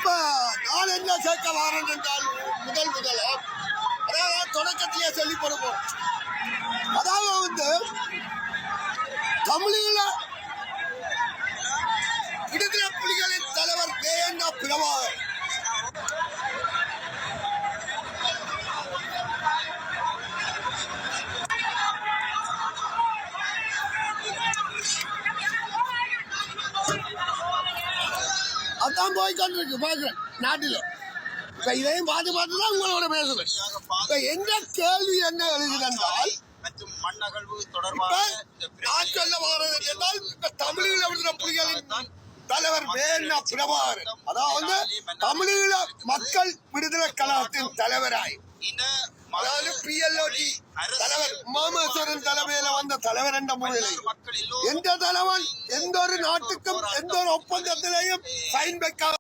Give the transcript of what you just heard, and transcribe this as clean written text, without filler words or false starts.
இப்ப நான் என்ன சேர்க்க வரேன் என்றால் முதல் அதாவது தொடக்கத்திலே சொல்லி கொடுப்போம். அதாவது தமிழீழ விடுதலை புலிகளின் தலைவர் KN பிரபாகர் அதான் போய்கொண்டிருக்கு பாக்குறேன் நாட்டில். இப்ப இதையும் பார்த்து தான் உங்களோட பேசுறேன். இப்ப என்ன கேள்வி என்ன எழுதுகிறால் நான் சொல்ல வர்றது என்றால் இப்ப தமிழீழ விடுதலை புலிகளின் தலைவர் KN பிரபாகர் அதாவது தமிழீழ மக்கள் விடுதலை கழகத்தின் தலைவராய் அதாவது PLOT தலைவர் மாமேஸ்வரன் தலைமையில வந்த தலைவர் என்ற முறையில் எந்த தலைவன் எந்த ஒரு நாட்டுக்கும் எந்த ஒரு ஒப்பந்தத்திலையும் சைன் வைக்காத